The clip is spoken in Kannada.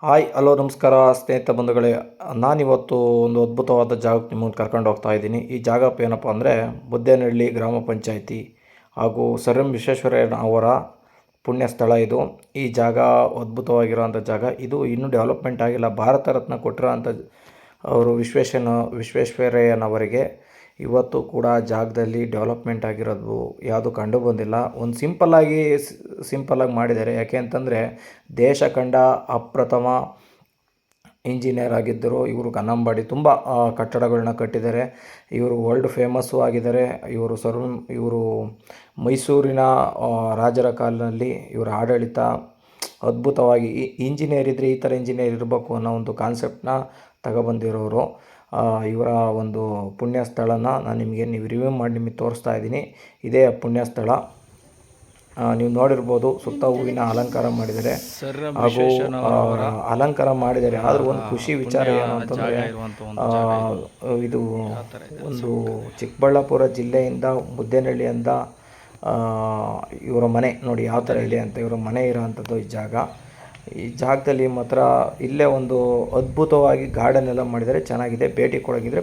ಹಾಯ್ ಹಲೋ ನಮಸ್ಕಾರ ಸ್ನೇಹಿತ ಬಂಧುಗಳೇ. ನಾನಿವತ್ತು ಒಂದು ಅದ್ಭುತವಾದ ಜಾಗಕ್ಕೆ ನಿಮ್ಮನ್ನು ಕರ್ಕೊಂಡು ಹೋಗ್ತಾ ಇದ್ದೀನಿ. ಈ ಜಾಗ ಏನಪ್ಪ ಅಂದರೆ ಬುದ್ದೇನಹಳ್ಳಿ ಗ್ರಾಮ ಪಂಚಾಯಿತಿ ಹಾಗೂ ಸರ್ ಎಂ ವಿಶ್ವೇಶ್ವರಯ್ಯ ಅವರ ಪುಣ್ಯ ಸ್ಥಳ ಇದು. ಈ ಜಾಗ ಅದ್ಭುತವಾಗಿರೋಂಥ ಜಾಗ. ಇದು ಇನ್ನೂ ಡೆವಲಪ್ಮೆಂಟ್ ಆಗಿಲ್ಲ. ಭಾರತ ರತ್ನ ಕೊಟ್ಟಿರೋಂಥ ಅವರು ವಿಶ್ವೇಶ್ವರಯ್ಯನವರಿಗೆ ಇವತ್ತು ಕೂಡ ಜಾಗದಲ್ಲಿ ಡೆವಲಪ್ಮೆಂಟ್ ಆಗಿರೋದು ಯಾವುದು ಕಂಡು ಬಂದಿಲ್ಲ. ಒಂದು ಸಿಂಪಲ್ಲಾಗಿ ಮಾಡಿದ್ದಾರೆ. ಯಾಕೆ ಅಂತಂದರೆ ದೇಶ ಕಂಡ ಅಪ್ರಥಮ ಇಂಜಿನಿಯರ್ ಆಗಿದ್ದರು ಇವರು. ಕನ್ನಂಬಾಡಿ ತುಂಬ ಕಟ್ಟಡಗಳನ್ನ ಕಟ್ಟಿದ್ದಾರೆ. ಇವರು ವರ್ಲ್ಡ್ ಫೇಮಸ್ಸು ಆಗಿದ್ದಾರೆ. ಇವರು ಮೈಸೂರಿನ ರಾಜರ ಕಾಲದಲ್ಲಿ ಇವರ ಆಡಳಿತ ಅದ್ಭುತವಾಗಿ ಇಂಜಿನಿಯರ್ ಇದ್ದರೆ ಈ ಥರ ಇಂಜಿನಿಯರ್ ಇರಬೇಕು ಅನ್ನೋ ಒಂದು ಕಾನ್ಸೆಪ್ಟನ್ನ ತಗೊಬಂದಿರೋರು. ಇವರ ಒಂದು ಪುಣ್ಯ ಸ್ಥಳನ ನಾನು ನೀವು ರಿವ್ಯೂ ಮಾಡಿ ನಿಮಗೆ ತೋರಿಸ್ತಾ ಇದ್ದೀನಿ. ಇದೇ ಪುಣ್ಯ ಸ್ಥಳ. ನೀವು ನೋಡಿರ್ಬೋದು, ಸುತ್ತ ಹೂವಿನ ಅಲಂಕಾರ ಮಾಡಿದ್ದಾರೆ ಹಾಗೂ ಅಲಂಕಾರ ಮಾಡಿದ್ದಾರೆ. ಆದರೂ ಒಂದು ಖುಷಿ ವಿಚಾರ ಏನು ಅಂತಂದರೆ ಇದು ಒಂದು ಚಿಕ್ಕಬಳ್ಳಾಪುರ ಜಿಲ್ಲೆಯಿಂದ ಬುದ್ದೇನಹಳ್ಳಿಯಿಂದ ಇವರ ಮನೆ ನೋಡಿ ಯಾವ ಥರ ಇದೆ ಅಂತ. ಇವರ ಮನೆ ಇರೋವಂಥದ್ದು ಈ ಜಾಗ. ಈ ಜಾಗದಲ್ಲಿ ಮಾತ್ರ ಇಲ್ಲೇ ಒಂದು ಅದ್ಭುತವಾಗಿ ಗಾರ್ಡನ್ ಎಲ್ಲ ಮಾಡಿದ್ದಾರೆ. ಚೆನ್ನಾಗಿದೆ. ಭೇಟಿ ಕೊಡೋಗಿದ್ರೆ